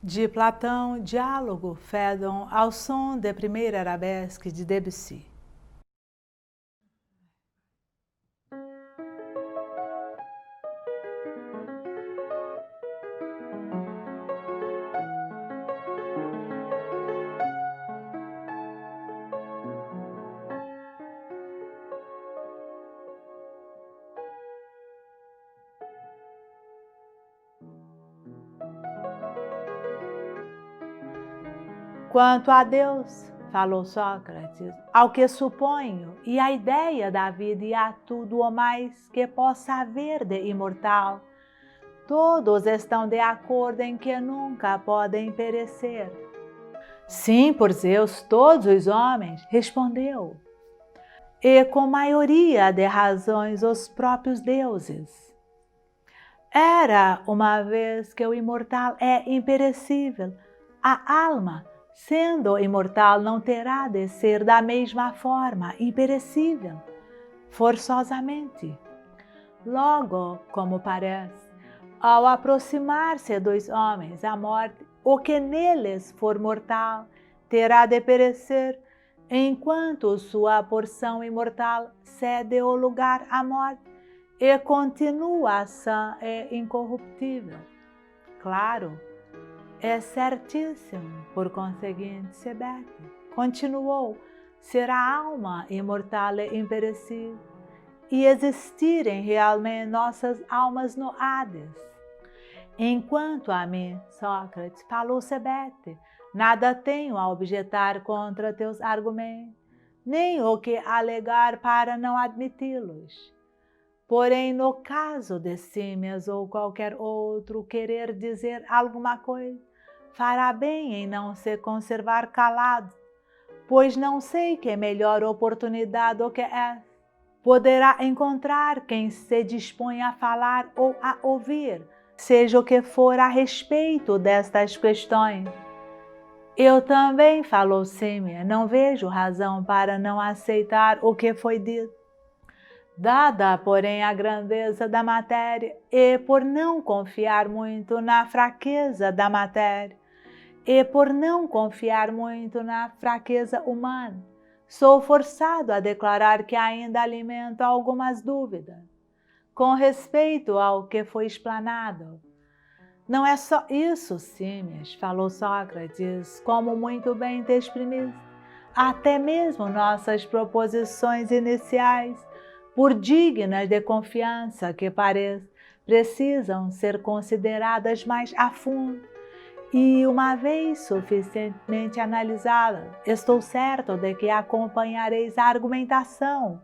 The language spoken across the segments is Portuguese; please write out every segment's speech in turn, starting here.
De Platão, Diálogo Fédon ao som de primeira arabesque de Debussy. Quanto a Deus, falou Sócrates, ao que suponho, e a ideia da vida e a tudo o mais que possa haver de imortal, todos estão de acordo em que nunca podem perecer. Sim, por Zeus, todos os homens, respondeu, e com maioria de razões os próprios deuses. Era uma vez que o imortal é imperecível, a alma, sendo imortal, não terá de ser da mesma forma imperecível, forçosamente. Logo, como parece, ao aproximar-se dos homens a morte, o que neles for mortal terá de perecer, enquanto sua porção imortal cede o lugar à morte e continua sã e incorruptível. Claro, é certíssimo, por conseguinte, Sebete, continuou, ser a alma imortal e imperecível, e existirem realmente nossas almas no Hades. Enquanto a mim, Sócrates, falou Sebete, nada tenho a objetar contra teus argumentos, nem o que alegar para não admiti-los. Porém, no caso de Símias ou qualquer outro querer dizer alguma coisa, fará bem em não se conservar calado, pois não sei que melhor oportunidade do que essa poderá encontrar quem se dispõe a falar ou a ouvir, seja o que for a respeito destas questões. Eu também, falou Símia, não vejo razão para não aceitar o que foi dito. Dada, porém, a grandeza da matéria, e por não confiar muito na fraqueza da matéria, e por não confiar muito na fraqueza humana, sou forçado a declarar que ainda alimento algumas dúvidas com respeito ao que foi explanado. Não é só isso, Símias, falou Sócrates, como muito bem te exprimiste. Até mesmo nossas proposições iniciais, por dignas de confiança que pareçam, precisam ser consideradas mais a fundo. E uma vez suficientemente analisada, estou certo de que acompanhareis a argumentação,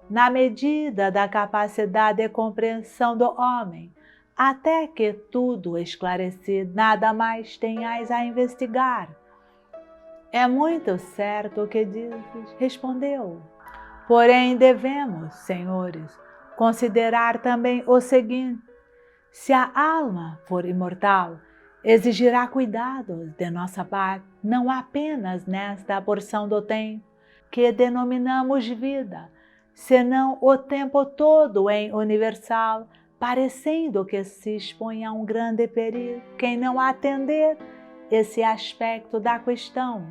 na medida da capacidade de compreensão do homem, até que tudo esclarecido, nada mais tenhais a investigar. É muito certo o que dizes, respondeu. Porém, devemos, senhores, considerar também o seguinte: se a alma for imortal, exigirá cuidados de nossa parte, não apenas nesta porção do tempo que denominamos vida, senão o tempo todo em universal, parecendo que se expõe a um grande perigo quem não atender esse aspecto da questão.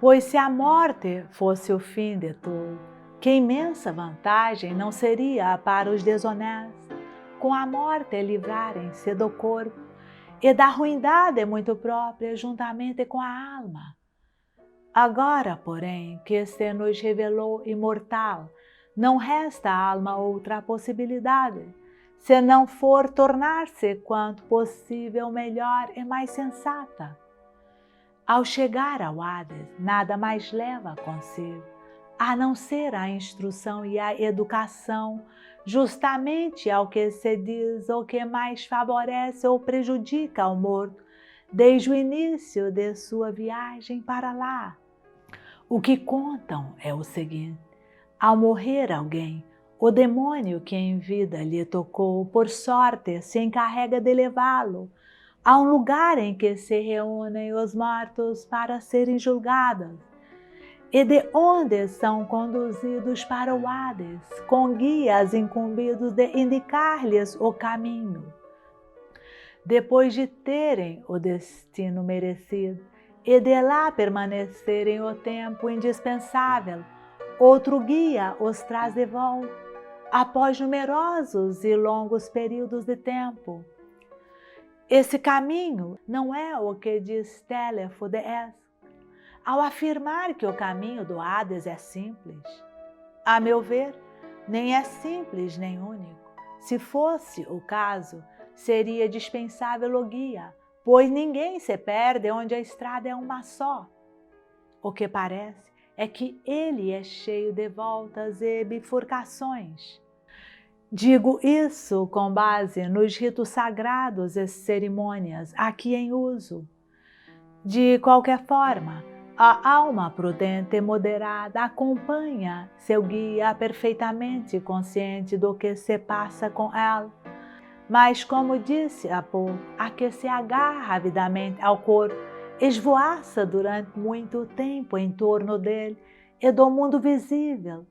Pois se a morte fosse o fim de tudo, que imensa vantagem não seria para os desonestos, com a morte livrarem-se do corpo e da ruindade muito própria juntamente com a alma. Agora, porém, que se nos revelou imortal, não resta à alma outra possibilidade, se não for tornar-se quanto possível melhor e mais sensata. Ao chegar ao Hades, nada mais leva consigo, a não ser a instrução e a educação, justamente ao que se diz o que mais favorece ou prejudica ao morto, desde o início de sua viagem para lá. O que contam é o seguinte: ao morrer alguém, o demônio que em vida lhe tocou, por sorte, se encarrega de levá-lo a um lugar em que se reúnem os mortos para serem julgados, e de onde são conduzidos para o Hades, com guias incumbidos de indicar-lhes o caminho. depois de terem o destino merecido e de lá permanecerem o tempo indispensável, outro guia os traz de volta, após numerosos e longos períodos de tempo. Esse caminho não é o que diz Téléfo de Esca, ao afirmar que o caminho do Hades é simples. A meu ver, nem é simples nem único. Se fosse o caso, seria dispensável o guia, pois ninguém se perde onde a estrada é uma só. O que parece é que ele é cheio de voltas e bifurcações. Digo isso com base nos ritos sagrados e cerimônias aqui em uso. De qualquer forma, a alma prudente e moderada acompanha seu guia perfeitamente consciente do que se passa com ela. Mas, como disse há pouco, a que se agarra avidamente ao corpo, esvoaça durante muito tempo em torno dele e do mundo visível,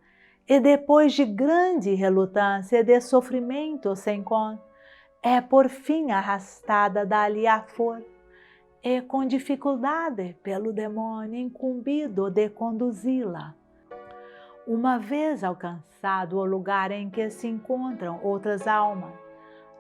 e depois de grande relutância e de sofrimento sem conta, é por fim arrastada dali à força, e com dificuldade pelo demônio incumbido de conduzi-la. Uma vez alcançado o lugar em que se encontram outras almas,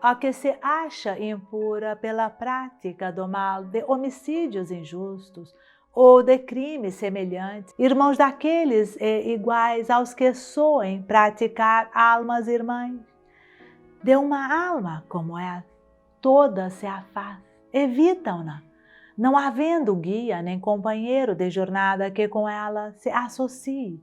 a que se acha impura pela prática do mal, de homicídios injustos ou de crimes semelhantes, irmãos daqueles e iguais aos que soem praticar almas irmãs. De uma alma como essa, todas se afastam, evitam-na, não havendo guia nem companheiro de jornada que com ela se associe.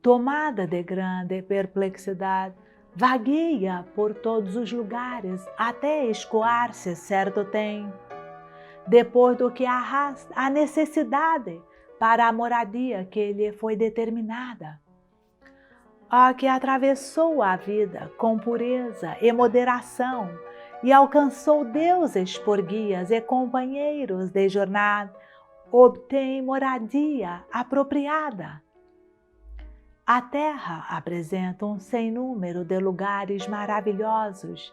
Tomada de grande perplexidade, vagueia por todos os lugares até escoar-se certo tempo, depois do que arrasta a necessidade para a moradia que lhe foi determinada. A que atravessou a vida com pureza e moderação e alcançou deuses por guias e companheiros de jornada, obtém moradia apropriada. A Terra apresenta um sem número de lugares maravilhosos,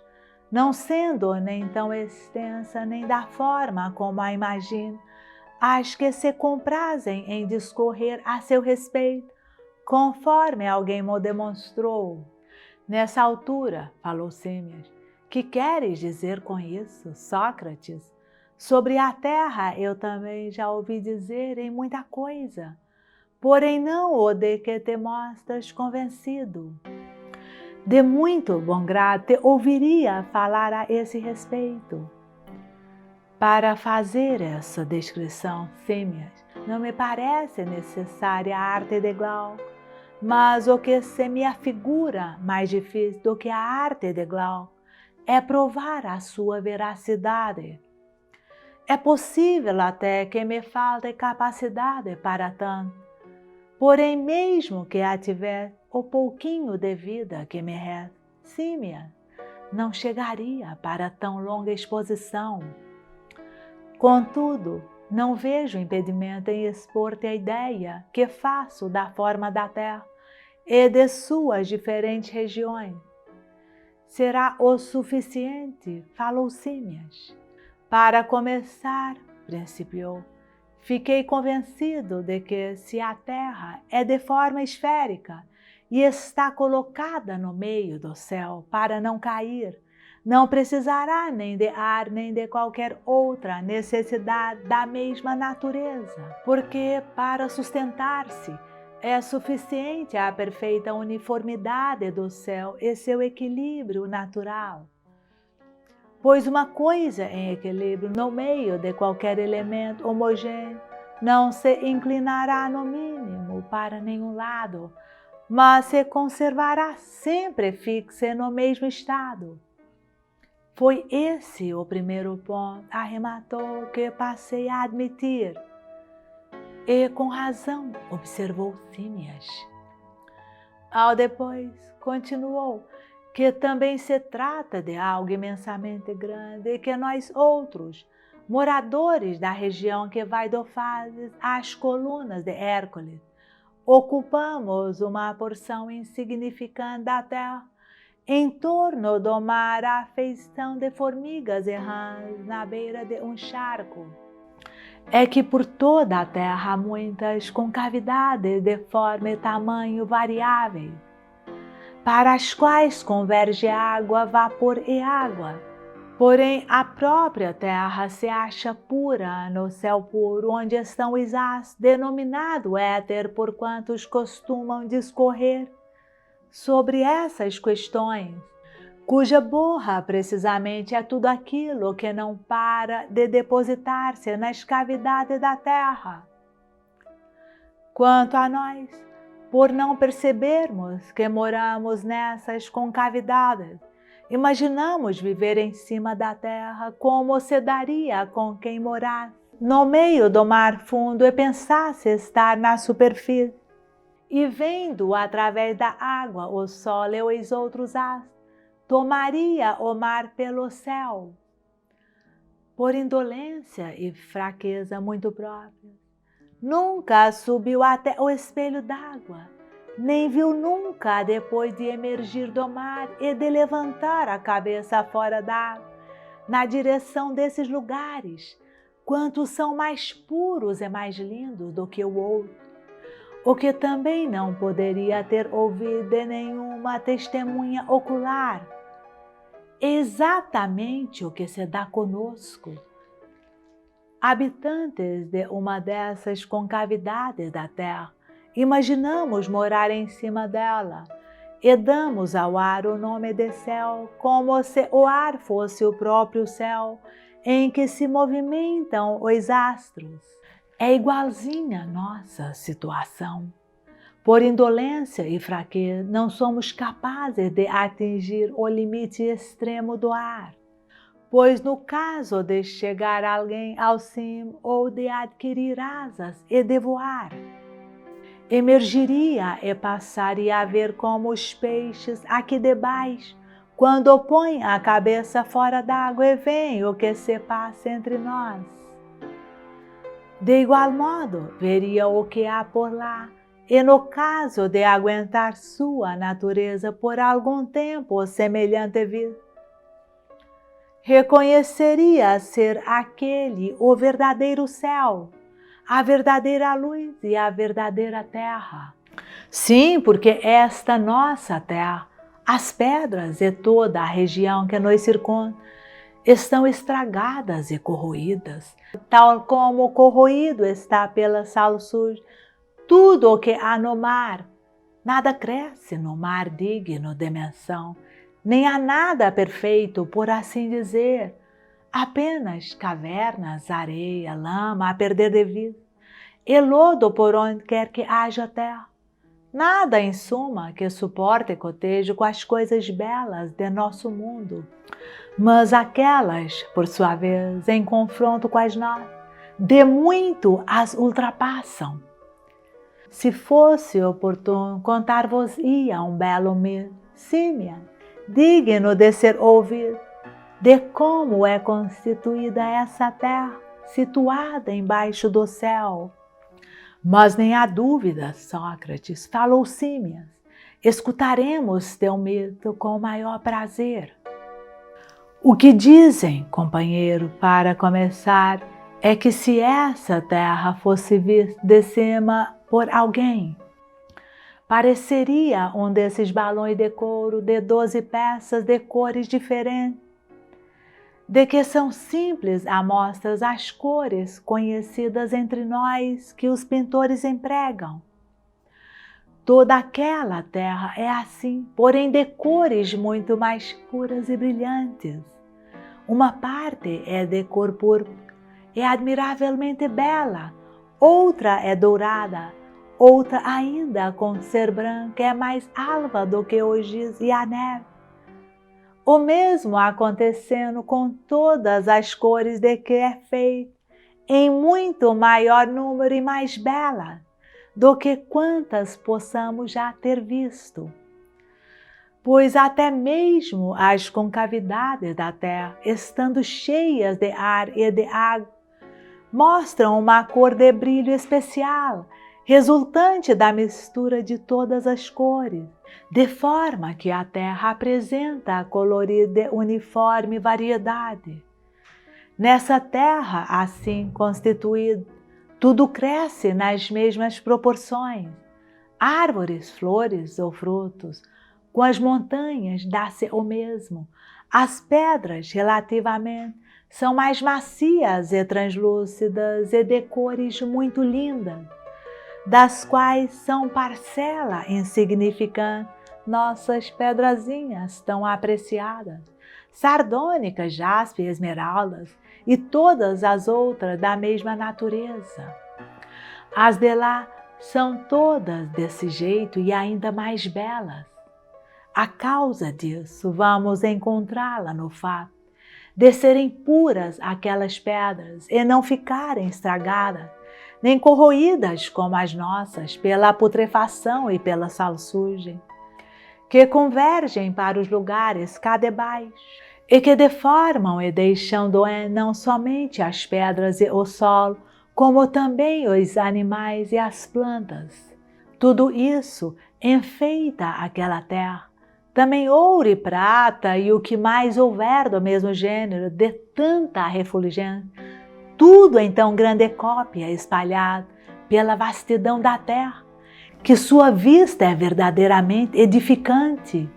não sendo nem tão extensa nem da forma como a imagina, as que se comprazem em discorrer a seu respeito, conforme alguém me demonstrou. Nessa altura, falou Símias, que queres dizer com isso, Sócrates? Sobre a Terra eu também já ouvi dizer em muita coisa, porém não o de que te mostras convencido. De muito bom grado te ouviria falar a esse respeito. Para fazer essa descrição, Símias, não me parece necessária a arte de Glauco, mas o que se me afigura mais difícil do que a arte de Glauco é provar a sua veracidade. É possível até que me falte capacidade para tanto, porém mesmo que a tiver o pouquinho de vida que me resta, Símias, não chegaria para tão longa exposição. Contudo, não vejo impedimento em expor-te a ideia que faço da forma da Terra e de suas diferentes regiões. Será o suficiente, falou Símias. Para começar, principiou, fiquei convencido de que se a Terra é de forma esférica e está colocada no meio do céu para não cair, não precisará nem de ar nem de qualquer outra necessidade da mesma natureza, porque para sustentar-se é suficiente a perfeita uniformidade do céu e seu equilíbrio natural. Pois uma coisa em equilíbrio no meio de qualquer elemento homogêneo não se inclinará no mínimo para nenhum lado, mas se conservará sempre fixa no mesmo estado. Foi esse o primeiro ponto, arrematou, que passei a admitir. E com razão, observou Símias. Ao depois, continuou, que também se trata de algo imensamente grande e que nós outros, moradores da região que vai do Fases às colunas de Hércules, ocupamos uma porção insignificante da terra Em torno do mar há feição de formigas errantes na beira de um charco. É que por toda a terra há muitas concavidades de forma e tamanho variáveis, para as quais converge água, vapor e água. Porém, a própria terra se acha pura no céu puro, onde estão os astros, denominado éter, por quantos costumam discorrer sobre essas questões, cuja borra precisamente é tudo aquilo que não para de depositar-se nas cavidades da terra. Quanto a nós, por não percebermos que moramos nessas concavidades, imaginamos viver em cima da terra como se daria com quem morasse no meio do mar fundo e pensasse estar na superfície. E vendo através da água o sol e os outros astros, tomaria o mar pelo céu. Por indolência e fraqueza muito próprias, nunca subiu até o espelho d'água, nem viu nunca depois de emergir do mar e de levantar a cabeça fora d'água, na direção desses lugares, quantos são mais puros e mais lindos do que o outro, o que também não poderia ter ouvido de nenhuma testemunha ocular. Exatamente o que se dá conosco, habitantes de uma dessas concavidades da terra. Imaginamos morar em cima dela e damos ao ar o nome de céu, como se o ar fosse o próprio céu em que se movimentam os astros. É igualzinha a nossa situação. Por indolência e fraqueza, não somos capazes de atingir o limite extremo do ar, pois no caso de chegar alguém ao cimo ou de adquirir asas e de voar, emergiria e passaria a ver como os peixes aqui debaixo, quando põem a cabeça fora d'água e veem o que se passa entre nós. De igual modo, veria o que há por lá, e no caso de aguentar sua natureza por algum tempo semelhante vida, reconheceria ser aquele o verdadeiro céu, a verdadeira luz e a verdadeira terra. Sim, porque esta nossa terra, as pedras e toda a região que nos circunda, estão estragadas e corroídas, tal como corroído está pela sal suja tudo o que há no mar. Nada cresce no mar digno de menção, nem há nada perfeito, por assim dizer, apenas cavernas, areia, lama a perder de vista, e lodo por onde quer que haja terra. Nada, em suma, que suporte e coteje com as coisas belas de nosso mundo. Mas aquelas, por sua vez, em confronto com as nossas, de muito as ultrapassam. Se fosse oportuno, contar-vos-ia um belo mito, símia, digno de ser ouvido, de como é constituída essa terra, situada embaixo do céu. Mas nem há dúvida, Sócrates, falou Símias, escutaremos teu mito com o maior prazer. O que dizem, companheiro, para começar, é que se essa terra fosse vista de cima por alguém, pareceria um desses balões de couro de 12 peças de cores diferentes, de que são simples amostras as cores conhecidas entre nós que os pintores empregam. Toda aquela terra é assim, porém de cores muito mais puras e brilhantes. Uma parte é de cor púrpura, é admiravelmente bela, outra é dourada, outra ainda com ser branca é mais alva do que o giz e a neve. O mesmo acontecendo com todas as cores de que é feito, em muito maior número e mais bela do que quantas possamos já ter visto. Pois até mesmo as concavidades da terra, estando cheias de ar e de água, mostram uma cor de brilho especial resultante da mistura de todas as cores, de forma que a terra apresenta a colorida uniforme variedade. Nessa terra, assim constituída, tudo cresce nas mesmas proporções. Árvores, flores ou frutos, com as montanhas dá-se o mesmo. As pedras, relativamente, são mais macias e translúcidas e de cores muito lindas, das quais são parcela insignificante nossas pedrazinhas tão apreciadas, sardônicas, jaspe, esmeraldas e todas as outras da mesma natureza. As de lá são todas desse jeito e ainda mais belas. A causa disso vamos encontrá-la no fato de serem puras aquelas pedras e não ficarem estragadas, nem corroídas como as nossas pela putrefação e pela salsugem, que convergem para os lugares cá debaixo e que deformam e deixam doer não somente as pedras e o solo, como também os animais e as plantas. Tudo isso enfeita aquela terra, também ouro e prata e o que mais houver do mesmo gênero, de tanta refulgência, tudo em tão grande cópia espalhado pela vastidão da terra, que sua vista é verdadeiramente edificante.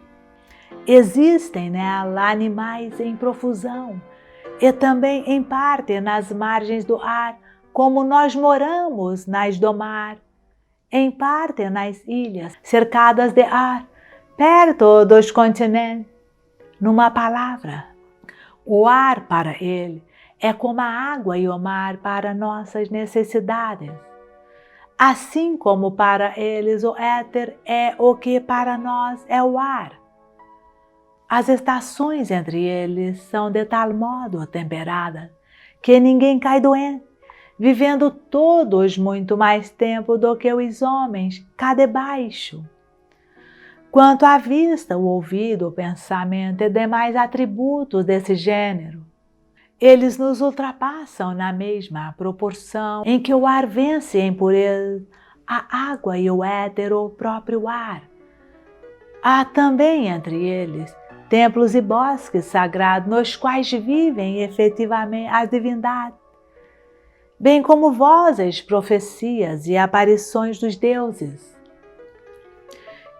Existem nela animais em profusão e também em parte nas margens do ar, como nós moramos nas do mar, em parte nas ilhas cercadas de ar, perto dos continentes. Numa palavra, o ar para ele é como a água e o mar para nossas necessidades. Assim como para eles o éter é o que para nós é o ar. As estações entre eles são de tal modo temperadas que ninguém cai doente, vivendo todos muito mais tempo do que os homens cá debaixo. Quanto à vista, o ouvido, o pensamento e demais atributos desse gênero, eles nos ultrapassam na mesma proporção em que o ar vence em pureza a água e o éter o próprio ar. Há também entre eles templos e bosques sagrados nos quais vivem efetivamente as divindades, bem como vozes, profecias e aparições dos deuses,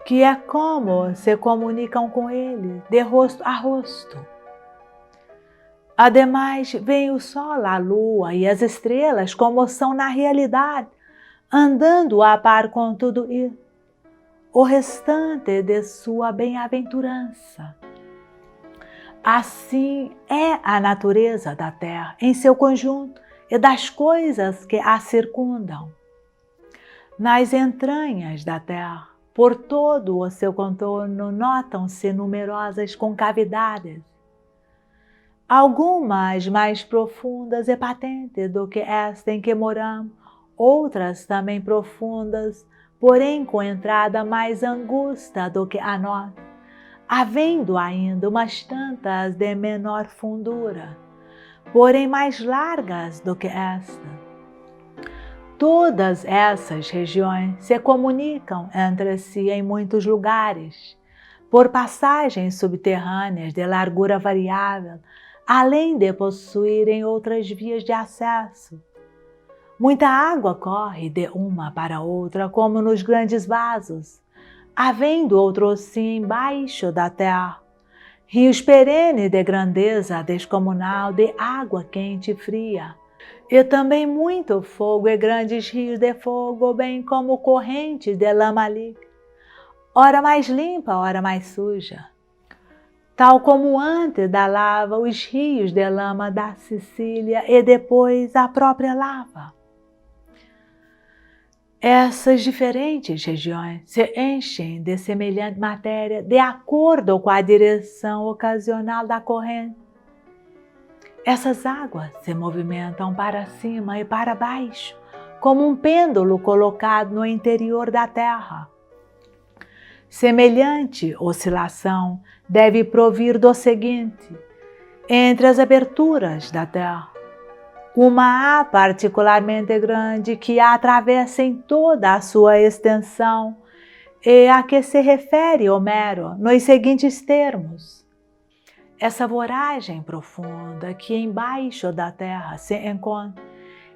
que é como se comunicam com ele de rosto a rosto. Ademais, vem o sol, a lua e as estrelas como são na realidade, andando a par com tudo isso, o restante de sua bem-aventurança. Assim é a natureza da terra em seu conjunto e das coisas que a circundam. Nas entranhas da terra, por todo o seu contorno, notam-se numerosas concavidades, algumas mais profundas e patentes do que esta em que moramos, outras também profundas, porém com entrada mais angusta do que a nossa, havendo ainda umas tantas de menor fundura, porém mais largas do que esta. Todas essas regiões se comunicam entre si em muitos lugares, por passagens subterrâneas de largura variável, além de possuírem outras vias de acesso. Muita água corre de uma para outra, como nos grandes vasos, havendo outros sim embaixo da terra, rios perenes de grandeza descomunal de água quente e fria, e também muito fogo e grandes rios de fogo, bem como correntes de lama líquida, ora mais limpa, ora mais suja, tal como antes da lava os rios de lama da Sicília e depois a própria lava. Essas diferentes regiões se enchem de semelhante matéria de acordo com a direção ocasional da corrente. Essas águas se movimentam para cima e para baixo, como um pêndulo colocado no interior da terra. Semelhante oscilação deve provir do seguinte: entre as aberturas da terra, Uma A particularmente grande que a atravessa em toda a sua extensão e a que se refere Homero nos seguintes termos: essa voragem profunda que embaixo da terra se encontra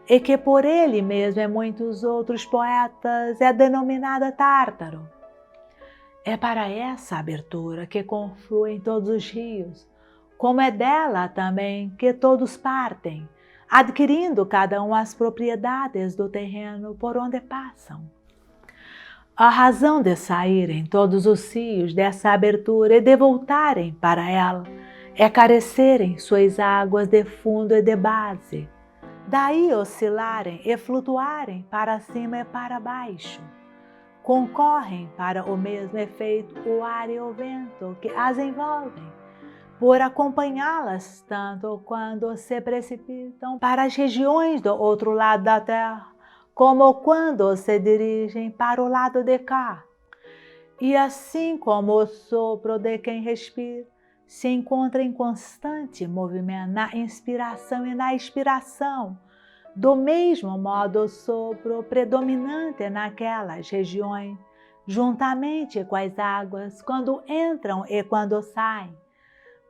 e que por ele mesmo e muitos outros poetas é denominada Tártaro. É para essa abertura que confluem todos os rios, como é dela também que todos partem, adquirindo cada um as propriedades do terreno por onde passam. A razão de saírem todos os rios dessa abertura e de voltarem para ela é carecerem suas águas de fundo e de base, daí oscilarem e flutuarem para cima e para baixo. Concorrem para o mesmo efeito o ar e o vento que as envolvem, por acompanhá-las tanto quando se precipitam para as regiões do outro lado da terra, como quando se dirigem para o lado de cá. E assim como o sopro de quem respira se encontra em constante movimento na inspiração e na expiração, do mesmo modo o sopro predominante naquelas regiões, juntamente com as águas, quando entram e quando saem,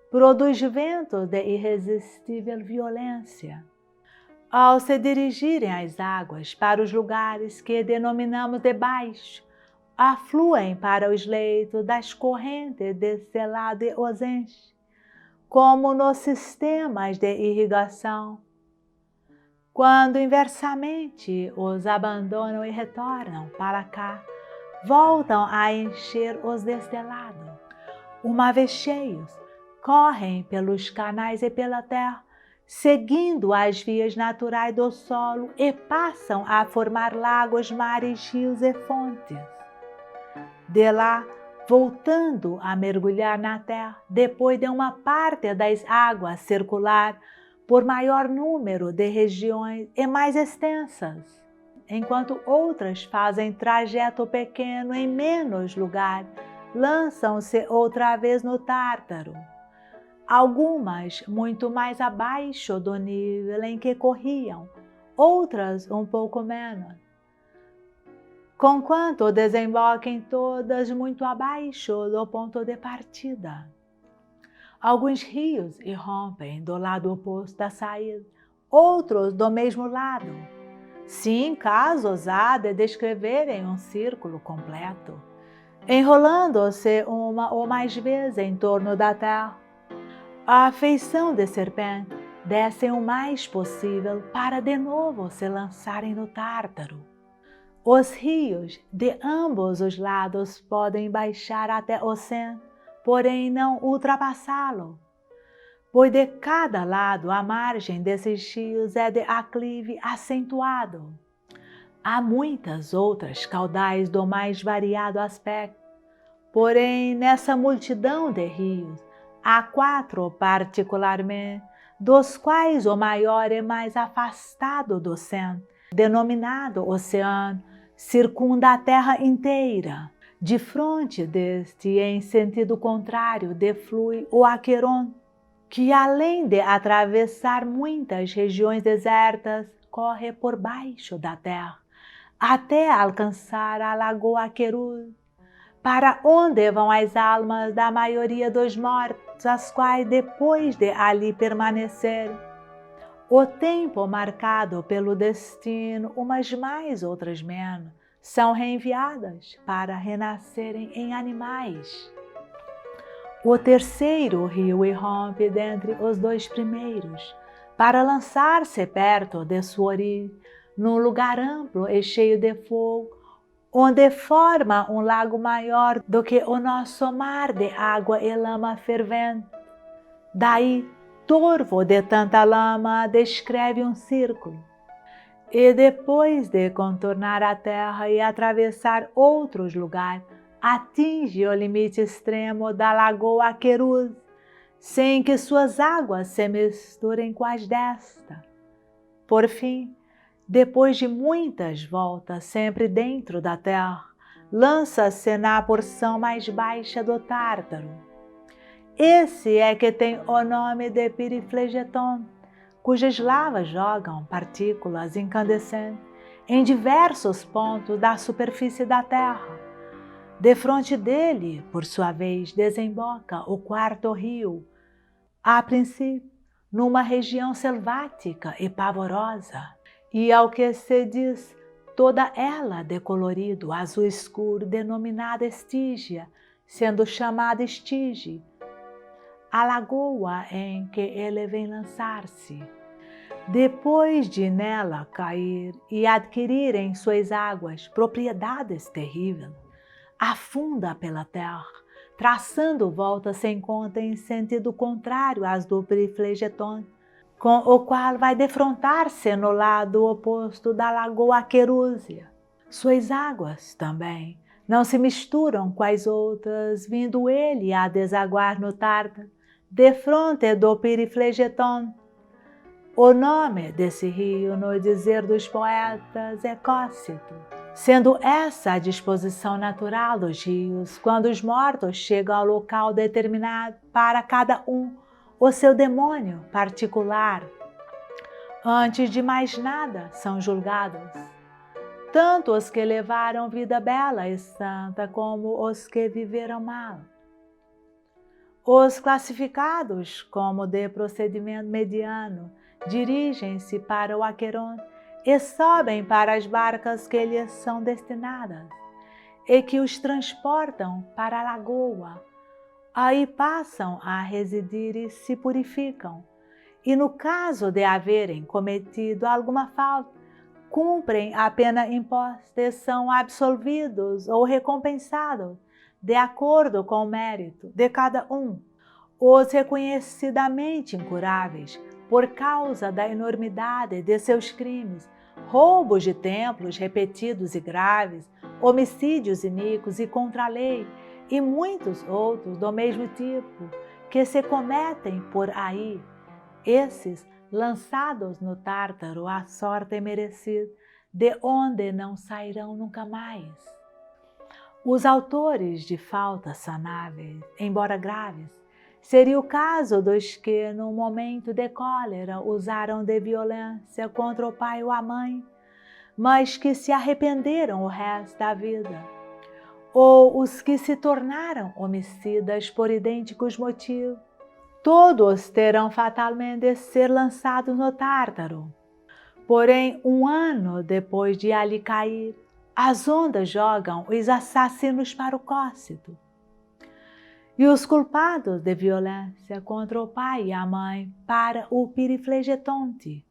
produz ventos de irresistível violência. Ao se dirigirem as águas para os lugares que denominamos de baixo, afluem para os leitos das correntes desse lado e os enche, como nos sistemas de irrigação. Quando inversamente os abandonam e retornam para cá, voltam a encher os deste lado. Uma vez cheios, correm pelos canais e pela terra, seguindo as vias naturais do solo e passam a formar lagos, mares, rios e fontes. De lá, voltando a mergulhar na terra, depois de uma parte das águas circular por maior número de regiões e mais extensas, enquanto outras fazem trajeto pequeno em menos lugar, lançam-se outra vez no Tártaro. Algumas muito mais abaixo do nível em que corriam, outras um pouco menos, conquanto desemboquem todas muito abaixo do ponto de partida. Alguns rios irrompem do lado oposto da saída, outros do mesmo lado. Sim, casos há de descreverem um círculo completo, enrolando-se uma ou mais vezes em torno da terra. A feição de serpente descem o mais possível para de novo se lançarem no Tártaro. Os rios de ambos os lados podem baixar até o centro, porém não ultrapassá-lo, pois de cada lado a margem desses rios é de aclive acentuado. Há muitas outras caudais do mais variado aspecto, porém nessa multidão de rios há 4 particularmente, dos quais o maior é mais afastado do centro, denominado Oceano, circunda a terra inteira. De fronte deste, em sentido contrário, deflui o Aqueron, que além de atravessar muitas regiões desertas, corre por baixo da terra, até alcançar a Lagoa Querus, para onde vão as almas da maioria dos mortos, as quais, depois de ali permanecerem o tempo marcado pelo destino, umas mais, outras menos, são reenviadas para renascerem em animais. O terceiro rio irrompe dentre os 2 primeiros, para lançar-se perto de sua origem, num lugar amplo e cheio de fogo, onde forma um lago maior do que o nosso mar de água e lama fervente. Daí, torvo de tanta lama, descreve um círculo. E depois de contornar a terra e atravessar outros lugares, atinge o limite extremo da Lagoa Querus, sem que suas águas se misturem com as desta. Por fim, depois de muitas voltas sempre dentro da terra, lança-se na porção mais baixa do Tártaro. Esse é que tem o nome de Piriflegeton, cujas lavas jogam partículas incandescentes em diversos pontos da superfície da Terra. Defronte dele, por sua vez, desemboca o quarto rio, a princípio numa região selvática e pavorosa, e ao que se diz toda ela de colorido azul escuro, denominada Estígia, sendo chamada Estige, a lagoa em que ele vem lançar-se. Depois de nela cair e adquirir em suas águas propriedades terríveis, afunda pela terra, traçando volta sem conta em sentido contrário às do Periflegeton, com o qual vai defrontar-se no lado oposto da lagoa Querúzia. Suas águas também não se misturam com as outras, vindo ele a desaguar no Tártaro, defronte do Periflegeton. O nome desse rio, no dizer dos poetas, é Cócito, sendo essa a disposição natural dos rios, quando os mortos chegam ao local determinado para cada um o seu demônio particular. Antes de mais nada, são julgados, tanto os que levaram vida bela e santa como os que viveram mal. Os classificados como de procedimento mediano dirigem-se para o Aqueronte e sobem para as barcas que lhes são destinadas e que os transportam para a lagoa. Aí passam a residir e se purificam, e no caso de haverem cometido alguma falta, cumprem a pena imposta e são absolvidos ou recompensados de acordo com o mérito de cada um. Os reconhecidamente incuráveis, por causa da enormidade de seus crimes, roubos de templos repetidos e graves, homicídios iníquos e contra a lei, e muitos outros do mesmo tipo, que se cometem por aí, esses lançados no Tártaro à sorte merecida, de onde não sairão nunca mais. Os autores de faltas sanáveis, embora graves, seria o caso dos que, no momento de cólera, usaram de violência contra o pai ou a mãe, mas que se arrependeram o resto da vida, ou os que se tornaram homicidas por idênticos motivos. Todos terão fatalmente de ser lançados no Tártaro. Porém, 1 ano depois de ali cair, as ondas jogam os assassinos para o Cócito. E os culpados de violência contra o pai e a mãe para o Periflegetonte.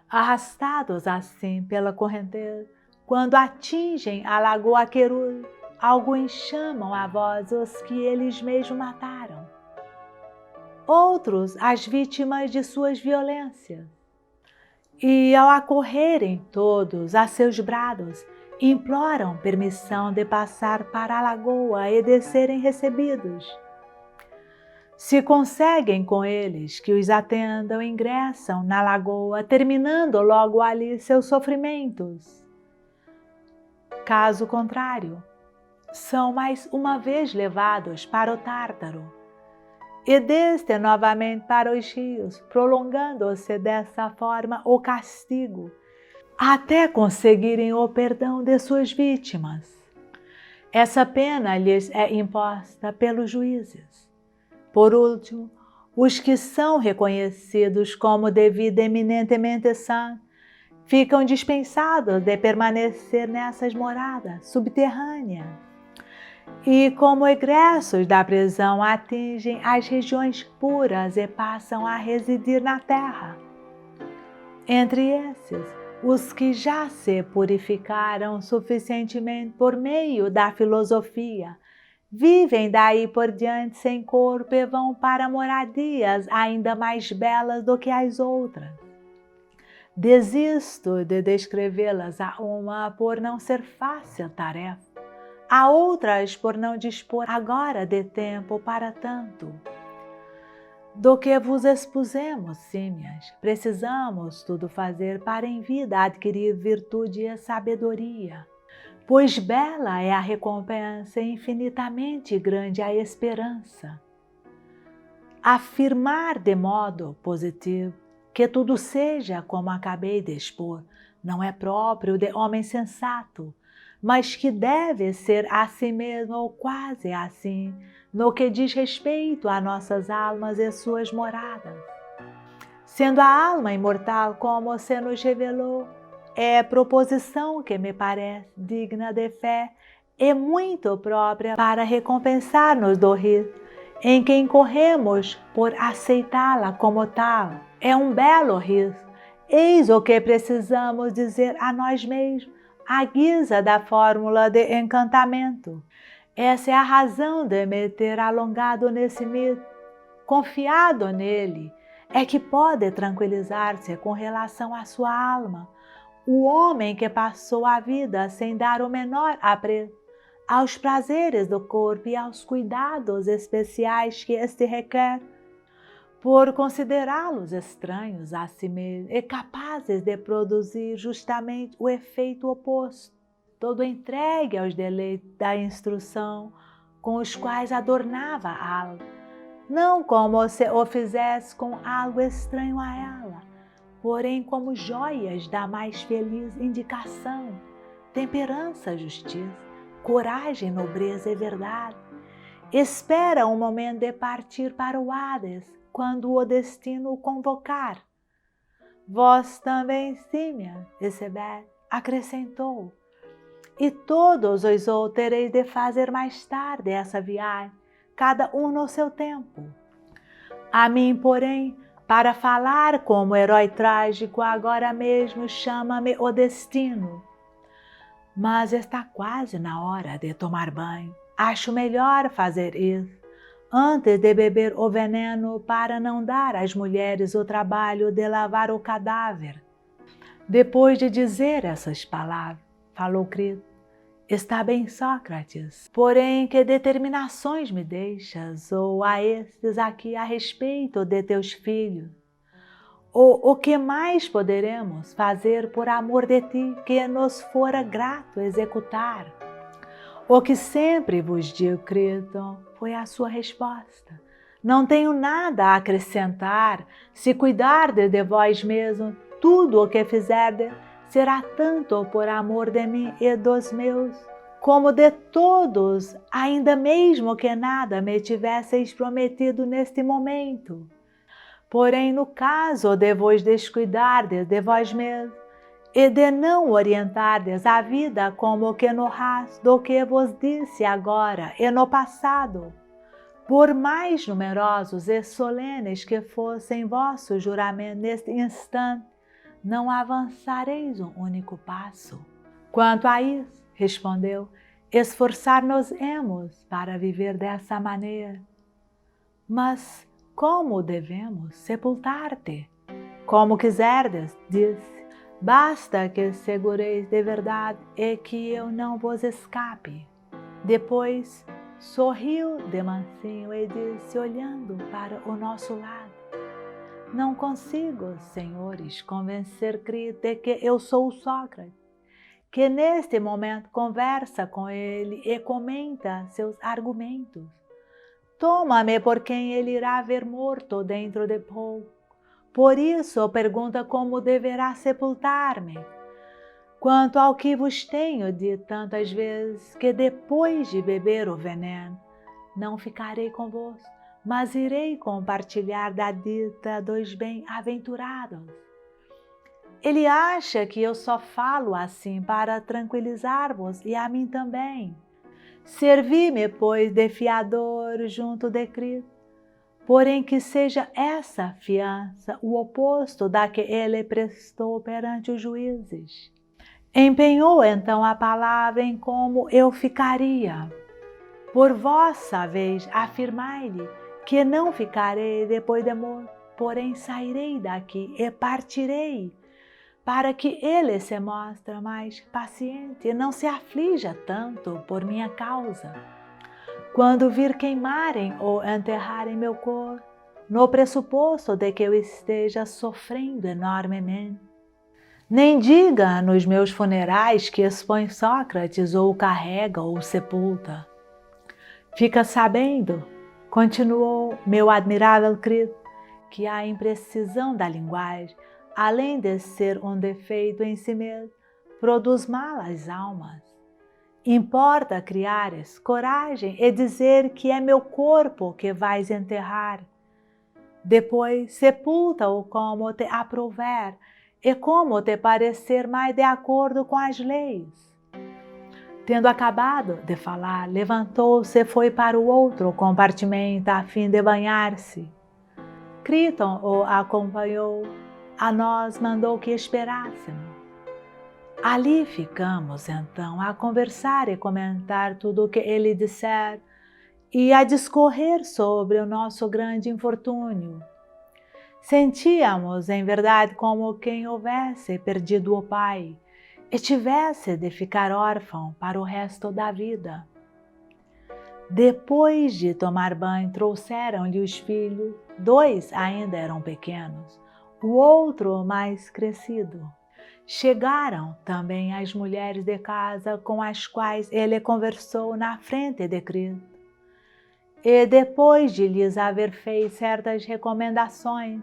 Arrastados assim pela correnteza, quando atingem a lagoa Querúzia, alguns chamam a voz os que eles mesmos mataram, outros as vítimas de suas violências. E ao acorrerem todos a seus brados, imploram permissão de passar para a lagoa e de serem recebidos. Se conseguem com eles que os atendam, ingressam na lagoa, terminando logo ali seus sofrimentos. Caso contrário, são mais uma vez levados para o Tártaro, e deste novamente para os rios, prolongando-se dessa forma o castigo, até conseguirem o perdão de suas vítimas. Essa pena lhes é imposta pelos juízes. Por último, os que são reconhecidos como devido eminentemente santos ficam dispensados de permanecer nessas moradas subterrâneas e, como egressos da prisão, atingem as regiões puras e passam a residir na terra. Entre esses, os que já se purificaram suficientemente por meio da filosofia, vivem daí por diante sem corpo e vão para moradias ainda mais belas do que as outras. Desisto de descrevê-las a uma por não ser fácil tarefa, a outras por não dispor agora de tempo para tanto. Do que vos expusemos, símias, precisamos tudo fazer para em vida adquirir virtude e sabedoria, pois bela é a recompensa e infinitamente grande a esperança. Afirmar de modo positivo que tudo seja como acabei de expor, não é próprio de homem sensato, mas que deve ser assim mesmo ou quase assim, no que diz respeito a nossas almas e suas moradas. Sendo a alma imortal como se nos revelou, é proposição que me parece digna de fé e muito própria para recompensar-nos do rir, em que incorremos por aceitá-la como tal. É um belo rir, eis o que precisamos dizer a nós mesmos, à guisa da fórmula de encantamento. Essa é a razão de me ter alongado nesse mito, confiado nele, é que pode tranquilizar-se com relação à sua alma, o homem que passou a vida sem dar o menor apreço aos prazeres do corpo e aos cuidados especiais que este requer, por considerá-los estranhos a si mesmo e capazes de produzir justamente o efeito oposto, todo entregue aos deleites da instrução com os quais adornava a alma, não como se o fizesse com algo estranho a ela, porém como joias da mais feliz indicação, temperança, justiça, coragem, nobreza e verdade. Espera um momento de partir para o Hades, quando o destino o convocar. Vós também, Símia, Eusebé, acrescentou, e todos os outros tereis de fazer mais tarde essa viagem, cada um no seu tempo. A mim, porém, para falar como herói trágico, agora mesmo chama-me o destino. Mas está quase na hora de tomar banho. Acho melhor fazer isso, antes de beber o veneno, para não dar às mulheres o trabalho de lavar o cadáver. Depois de dizer essas palavras, falou Crito, está bem, Sócrates, porém que determinações me deixas, ou a estes aqui a respeito de teus filhos? Ou o que mais poderemos fazer por amor de ti, que nos fora grato executar? O que sempre vos digo, Crito, foi a sua resposta. Não tenho nada a acrescentar, se cuidardes de vós mesmos, tudo o que fizerdes será tanto por amor de mim e dos meus, como de todos, ainda mesmo que nada me tivesseis prometido neste momento. Porém, no caso de vos descuidardes de vós mesmos e de não orientardes a vida como que no rastro do que vos disse agora e no passado, por mais numerosos e solenes que fossem vossos juramentos neste instante, não avançareis um único passo. Quanto a isso, respondeu, esforçar-nos-emos para viver dessa maneira. Mas como devemos sepultar-te? Como quiserdes, disse, basta que segureis de verdade e que eu não vos escape. Depois sorriu de mansinho e disse, olhando para o nosso lado, não consigo, senhores, convencer Crito de que eu sou o Sócrates, que neste momento conversa com ele e comenta seus argumentos. Toma-me por quem ele irá ver morto dentro de pouco. Por isso pergunta como deverá sepultar-me. Quanto ao que vos tenho dito tantas vezes, que depois de beber o veneno, não ficarei convosco, mas irei compartilhar da dita dos bem-aventurados. Ele acha que eu só falo assim para tranquilizar-vos e a mim também. Servi-me, pois, de fiador junto de Cristo, porém que seja essa fiança o oposto da que ele prestou perante os juízes. Empenhou então a palavra em como eu ficaria. Por vossa vez afirmai-lhe que não ficarei depois de morto, porém sairei daqui e partirei, para que ele se mostre mais paciente e não se aflija tanto por minha causa. Quando vir queimarem ou enterrarem meu corpo, no pressuposto de que eu esteja sofrendo enormemente. Nem diga nos meus funerais que expõe Sócrates ou o carrega ou o sepulta. Fica sabendo, continuou meu admirável Crito, que a imprecisão da linguagem, além de ser um defeito em si mesmo, produz mal às almas. Importa criares coragem e dizer que é meu corpo que vais enterrar. Depois sepulta-o como te aprouver e como te parecer mais de acordo com as leis. Tendo acabado de falar, levantou-se e foi para o outro compartimento a fim de banhar-se. Críton o acompanhou, a nós mandou que esperássemos. Ali ficamos então a conversar e comentar tudo o que ele disser e a discorrer sobre o nosso grande infortúnio. Sentíamos, em verdade, como quem houvesse perdido o pai e tivesse de ficar órfão para o resto da vida. Depois de tomar banho, trouxeram-lhe os filhos, 2 ainda eram pequenos, o outro mais crescido. Chegaram também as mulheres de casa com as quais ele conversou na frente de Cristo. E depois de lhes haver feito certas recomendações,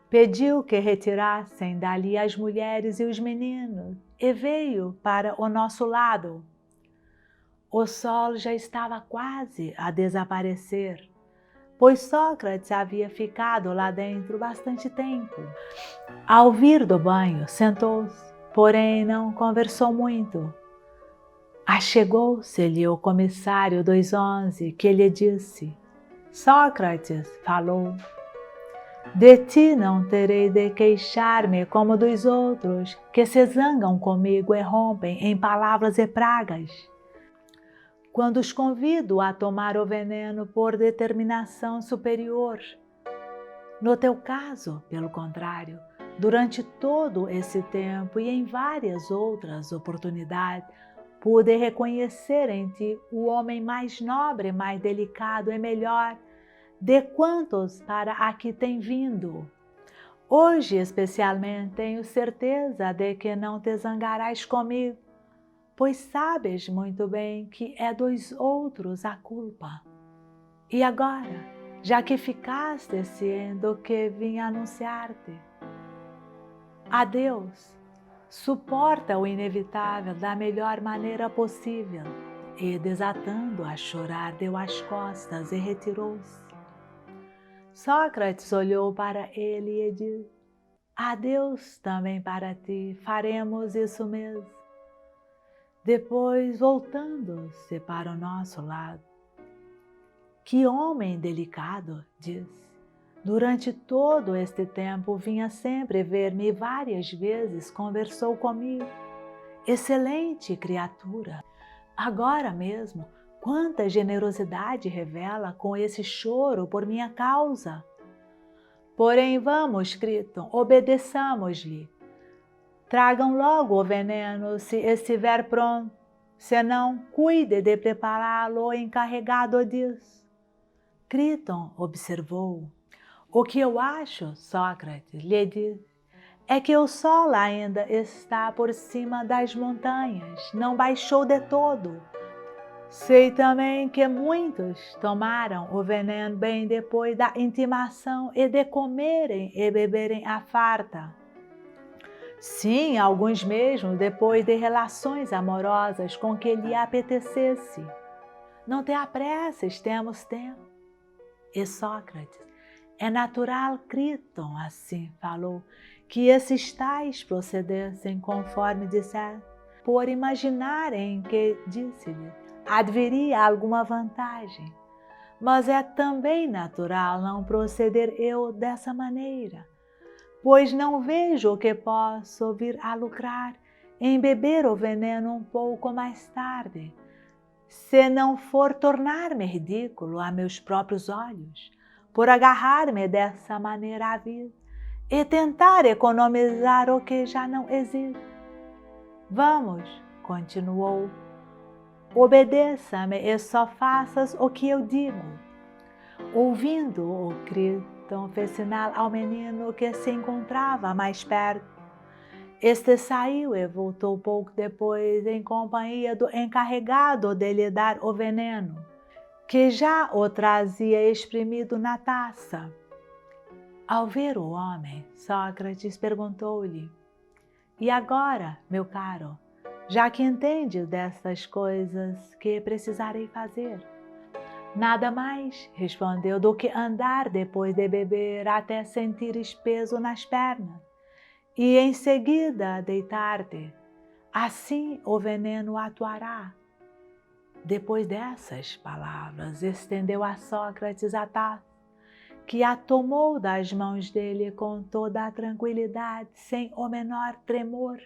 pediu que retirassem dali as mulheres e os meninos e veio para o nosso lado. O sol já estava quase a desaparecer, pois Sócrates havia ficado lá dentro bastante tempo. Ao vir do banho, sentou-se, porém não conversou muito. Achegou-se-lhe o comissário dos 11, que lhe disse: Sócrates falou. De ti não terei de queixar-me como dos outros, que se zangam comigo e rompem em palavras e pragas. Quando os convido a tomar o veneno por determinação superior. No teu caso, pelo contrário, durante todo esse tempo e em várias outras oportunidades, pude reconhecer em ti o homem mais nobre, mais delicado e melhor de quantos para aqui tem vindo. Hoje, especialmente, tenho certeza de que não te zangarás comigo, pois sabes muito bem que é dos outros a culpa. E agora, já que ficaste ciente do que vim anunciar-te, adeus, suporta o inevitável da melhor maneira possível. E desatando a chorar, deu as costas e retirou-se. Sócrates olhou para ele e disse: adeus também para ti, faremos isso mesmo. Depois, voltando-se para o nosso lado: que homem delicado, disse. Durante todo este tempo vinha sempre ver-me e várias vezes conversou comigo. Excelente criatura! Agora mesmo, quanta generosidade revela com esse choro por minha causa! Porém, vamos, Críton, obedeçamos-lhe. Tragam logo o veneno se estiver pronto, senão cuide de prepará-lo o encarregado disso. Críton observou. O que eu acho, Sócrates, lhe disse, é que o sol ainda está por cima das montanhas, não baixou de todo. Sei também que muitos tomaram o veneno bem depois da intimação e de comerem e beberem à farta. Sim, alguns mesmo depois de relações amorosas com que lhe apetecesse. Não te apresses, temos tempo. E Sócrates, é natural, Críton, assim falou, que esses tais procedessem conforme disser, por imaginarem que, disse-lhe, adviria alguma vantagem. Mas é também natural não proceder eu dessa maneira, pois não vejo o que posso vir a lucrar em beber o veneno um pouco mais tarde, se não for tornar-me ridículo a meus próprios olhos, por agarrar-me dessa maneira à vida e tentar economizar o que já não existe. Vamos, continuou, obedeça-me e só faças o que eu digo. Ouvindo o Críton fez sinal ao menino que se encontrava mais perto. Este saiu e voltou pouco depois em companhia do encarregado de lhe dar o veneno, que já o trazia espremido na taça. Ao ver o homem, Sócrates perguntou-lhe: E agora, meu caro, já que entendes destas coisas, que precisarei fazer? Nada mais, respondeu, do que andar depois de beber até sentires peso nas pernas, e em seguida deitar-te. Assim o veneno atuará. Depois dessas palavras, estendeu a Sócrates a taça, que a tomou das mãos dele com toda a tranquilidade, sem o menor tremor,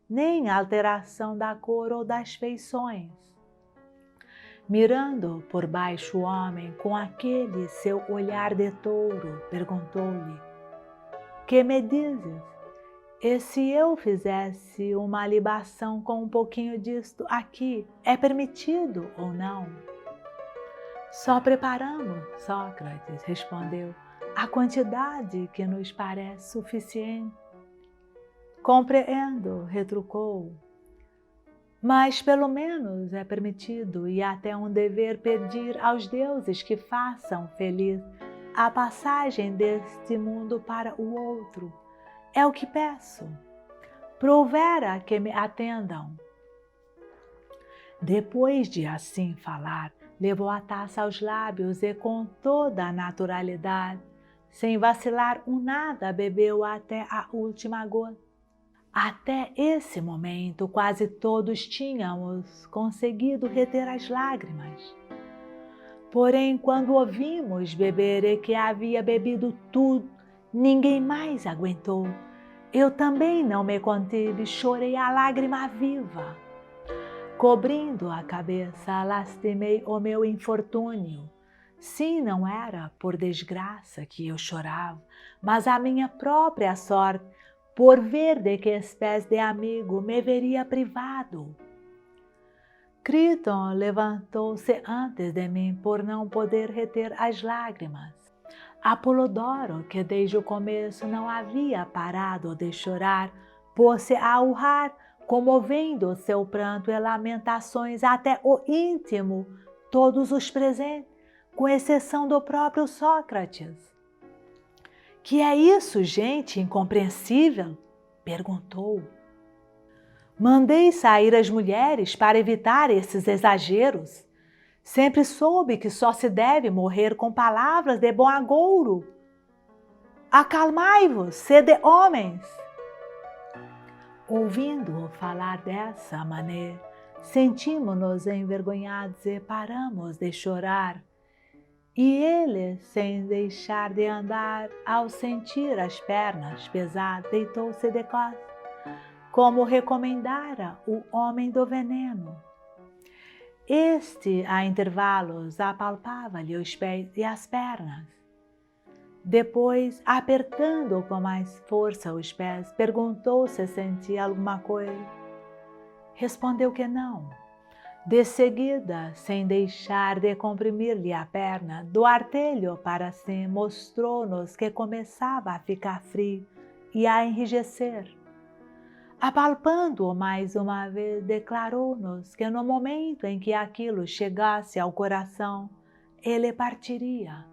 nem alteração da cor ou das feições. Mirando por baixo o homem com aquele seu olhar de touro, perguntou-lhe: Que me dizes? E se eu fizesse uma libação com um pouquinho disto aqui, é permitido ou não? Só preparamos, Sócrates respondeu, a quantidade que nos parece suficiente. Compreendo, retrucou. Mas pelo menos é permitido e até um dever pedir aos deuses que façam feliz a passagem deste mundo para o outro. É o que peço. Provera que me atendam. Depois de assim falar, levou a taça aos lábios e com toda a naturalidade, sem vacilar nada, bebeu até a última gota. Até esse momento, quase todos tínhamos conseguido reter as lágrimas. Porém, quando ouvimos beber e que havia bebido tudo, ninguém mais aguentou. Eu também não me contive, chorei a lágrima viva. Cobrindo a cabeça, lastimei o meu infortúnio. Sim, não era por desgraça que eu chorava, mas a minha própria sorte, por ver de que espécie de amigo me veria privado. Críton levantou-se antes de mim por não poder reter as lágrimas. Apolodoro, que desde o começo não havia parado de chorar, pôs-se a urrar, comovendo seu pranto e lamentações até o íntimo, todos os presentes, com exceção do próprio Sócrates. Que é isso, gente incompreensível? Perguntou. Mandei sair as mulheres para evitar esses exageros. Sempre soube que só se deve morrer com palavras de bom agouro. Acalmai-vos, sede homens. Ouvindo-o falar dessa maneira, sentimos-nos envergonhados e paramos de chorar. E ele, sem deixar de andar, ao sentir as pernas pesadas, deitou-se de costas, como recomendara o homem do veneno. Este, a intervalos, apalpava-lhe os pés e as pernas. Depois, apertando com mais força os pés, perguntou se sentia alguma coisa. Respondeu que não. De seguida, sem deixar de comprimir-lhe a perna, do artelho para cima, mostrou-nos que começava a ficar frio e a enrijecer. Apalpando-o mais uma vez, declarou-nos que no momento em que aquilo chegasse ao coração, ele partiria.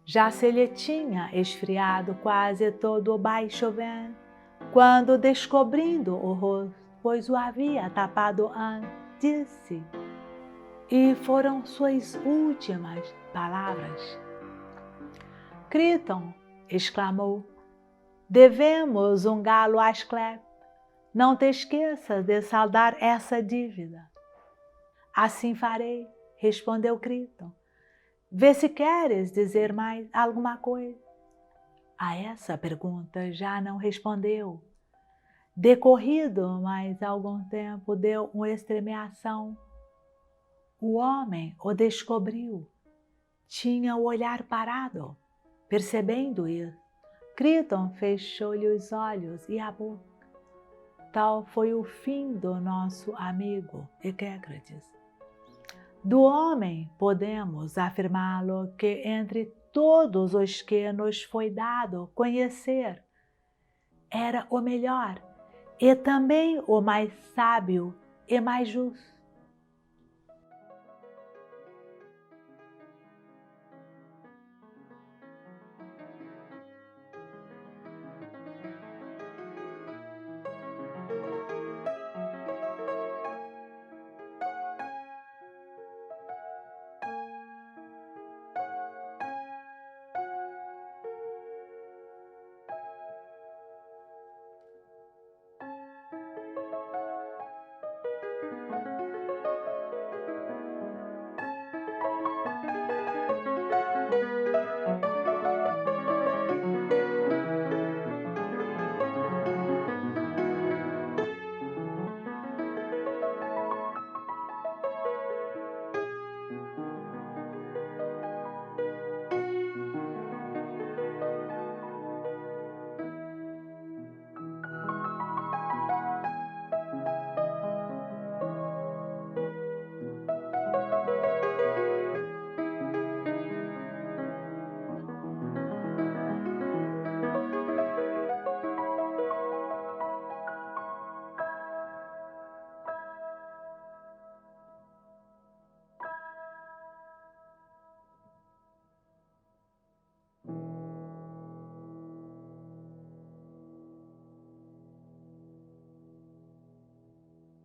Já se lhe tinha esfriado quase todo o baixo ventre, quando, descobrindo o rosto, pois o havia tapado antes, disse, e foram suas últimas palavras. Críton, exclamou, devemos um galo a Asclepio. Não te esqueças de saldar essa dívida. Assim farei, respondeu Críton. Vê se queres dizer mais alguma coisa. A essa pergunta já não respondeu. Decorrido mais algum tempo, deu uma estremeação. O homem o descobriu. Tinha o olhar parado. Percebendo isso, Críton fechou-lhe os olhos e a boca. Tal foi o fim do nosso amigo Epicrates. Do homem podemos afirmá-lo que entre todos os que nos foi dado conhecer, era o melhor e também o mais sábio e mais justo.